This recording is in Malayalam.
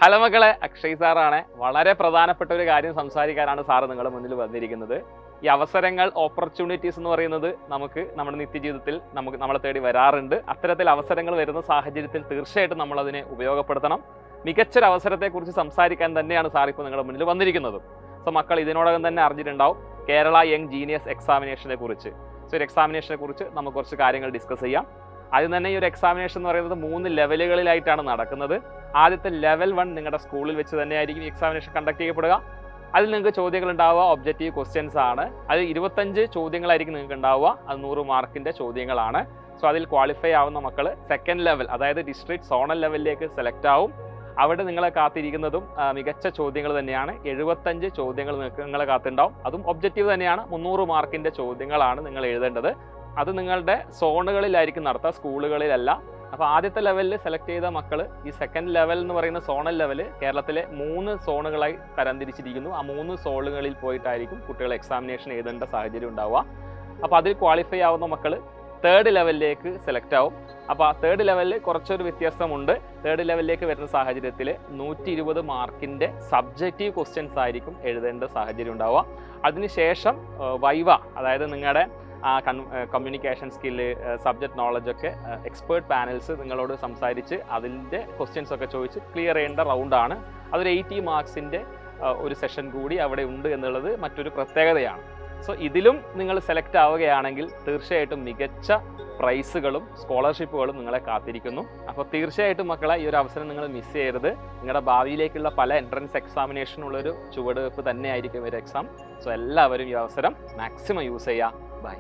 ഹലോ മക്കളെ, അക്ഷയ് സാറാണ്. വളരെ പ്രധാനപ്പെട്ട ഒരു കാര്യം സംസാരിക്കാനാണ് സാറ് നിങ്ങളുടെ മുന്നിൽ വന്നിരിക്കുന്നത്. ഈ അവസരങ്ങൾ, ഓപ്പർച്യൂണിറ്റീസ് എന്ന് പറയുന്നത് നമുക്ക് നമ്മുടെ നിത്യജീവിതത്തിൽ നമ്മളെ തേടി വരാറുണ്ട്. അത്തരത്തിൽ അവസരങ്ങൾ വരുന്ന സാഹചര്യത്തിൽ തീർച്ചയായിട്ടും നമ്മൾ അതിനെ ഉപയോഗപ്പെടുത്തണം. മികച്ചൊരു അവസരത്തെക്കുറിച്ച് സംസാരിക്കാൻ തന്നെയാണ് സാർ ഇപ്പോൾ നിങ്ങളുടെ മുന്നിൽ വന്നിരിക്കുന്നത്. സോ മക്കൾ ഇതിനോടകം തന്നെ അറിഞ്ഞിട്ടുണ്ടാവും കേരള യങ് ജീനിയസ് എക്സാമിനേഷനെ കുറിച്ച്. സോ ഒരു എക്സാമിനേഷനെ കുറിച്ച് നമുക്ക് കുറച്ച് കാര്യങ്ങൾ ഡിസ്കസ് ചെയ്യാം. ആദ്യം തന്നെ ഈ ഒരു എക്സാമിനേഷൻ എന്ന് പറയുന്നത് 3 ലെവലുകളിലായിട്ടാണ് നടക്കുന്നത്. ആദ്യത്തെ ലെവൽ 1 നിങ്ങളുടെ സ്കൂളിൽ വെച്ച് തന്നെയായിരിക്കും എക്സാമിനേഷൻ കണ്ടക്ട് ചെയ്യപ്പെടുക. അതിൽ നിങ്ങൾക്ക് ചോദ്യങ്ങൾ ഉണ്ടാവുക ഒബ്ജക്റ്റീവ് ക്വസ്റ്റ്യൻസ് ആണ്. അത് 25 ചോദ്യങ്ങളായിരിക്കും നിങ്ങൾക്ക് ഉണ്ടാവുക. അത് 100 മാർക്കിൻ്റെ ചോദ്യങ്ങളാണ്. സോ അതിൽ ക്വാളിഫൈ ആവുന്ന മക്കൾ സെക്കൻഡ് ലെവൽ, അതായത് ഡിസ്ട്രിക്ട് സോണൽ ലെവലിലേക്ക് സെലക്ട് ആവും. അവിടെ നിങ്ങളെ കാത്തിരിക്കുന്നതും മികച്ച ചോദ്യങ്ങൾ തന്നെയാണ്. 75 ചോദ്യങ്ങൾ നിങ്ങളെ കാത്തുണ്ടാവും. അതും ഒബ്ജക്റ്റീവ് തന്നെയാണ്. 300 മാർക്കിൻ്റെ ചോദ്യങ്ങളാണ് നിങ്ങൾ എഴുതേണ്ടത്. അത് നിങ്ങളുടെ സോണുകളിലായിരിക്കും നടത്തുക, സ്കൂളുകളിലല്ല. അപ്പോൾ ആദ്യത്തെ ലെവലിൽ സെലക്ട് ചെയ്ത മക്കൾ ഈ സെക്കൻഡ് ലെവൽ എന്ന് പറയുന്ന സോണൽ ലെവൽ കേരളത്തിലെ 3 സോണുകളായി തരംതിരിച്ചിരിക്കുന്നു. ആ 3 സോണുകളിൽ പോയിട്ടായിരിക്കും കുട്ടികൾ എക്സാമിനേഷൻ എഴുതേണ്ട സാഹചര്യം ഉണ്ടാവുക. അപ്പോൾ അതിൽ ക്വാളിഫൈ ആവുന്ന മക്കൾ തേർഡ് ലെവലിലേക്ക് സെലക്ട് ആവും. അപ്പോൾ ആ തേർഡ് ലെവലിൽ കുറച്ചൊരു വ്യത്യാസമുണ്ട്. തേർഡ് ലെവലിലേക്ക് വരുന്ന സാഹചര്യത്തിൽ 120 മാർക്കിൻ്റെ സബ്ജക്റ്റീവ് ക്വസ്റ്റ്യൻസ് ആയിരിക്കും എഴുതേണ്ട സാഹചര്യം ഉണ്ടാവുക. അതിനുശേഷം വൈവ, അതായത് നിങ്ങളുടെ കമ്മ്യൂണിക്കേഷൻ സ്കില്ല്, സബ്ജക്റ്റ് നോളജൊക്കെ എക്സ്പേർട്ട് പാനൽസ് നിങ്ങളോട് സംസാരിച്ച് അതിൻ്റെ ക്വസ്റ്റ്യൻസ് ഒക്കെ ചോദിച്ച് ക്ലിയർ ചെയ്യേണ്ട റൗണ്ടാണ്. അതൊരു 80 മാർക്സിൻ്റെ ഒരു സെഷൻ കൂടി അവിടെ ഉണ്ട് എന്നുള്ളത് മറ്റൊരു പ്രത്യേകതയാണ്. സോ ഇതിലും നിങ്ങൾ സെലക്ട് ആവുകയാണെങ്കിൽ തീർച്ചയായിട്ടും മികച്ച പ്രൈസുകളും സ്കോളർഷിപ്പുകളും നിങ്ങളെ കാത്തിരിക്കുന്നു. അപ്പോൾ തീർച്ചയായിട്ടും മക്കളെ, ഈ ഒരു അവസരം നിങ്ങൾ മിസ് ചെയ്യരുത്. നിങ്ങളുടെ ഭാവിയിലേക്കുള്ള പല എൻട്രൻസ് എക്സാമിനേഷനുള്ളൊരു ചുവടുവെപ്പ് തന്നെയായിരിക്കും ഒരു എക്സാം. സോ എല്ലാവരും ഈ അവസരം മാക്സിമം യൂസ് ചെയ്യുക. ബൈ.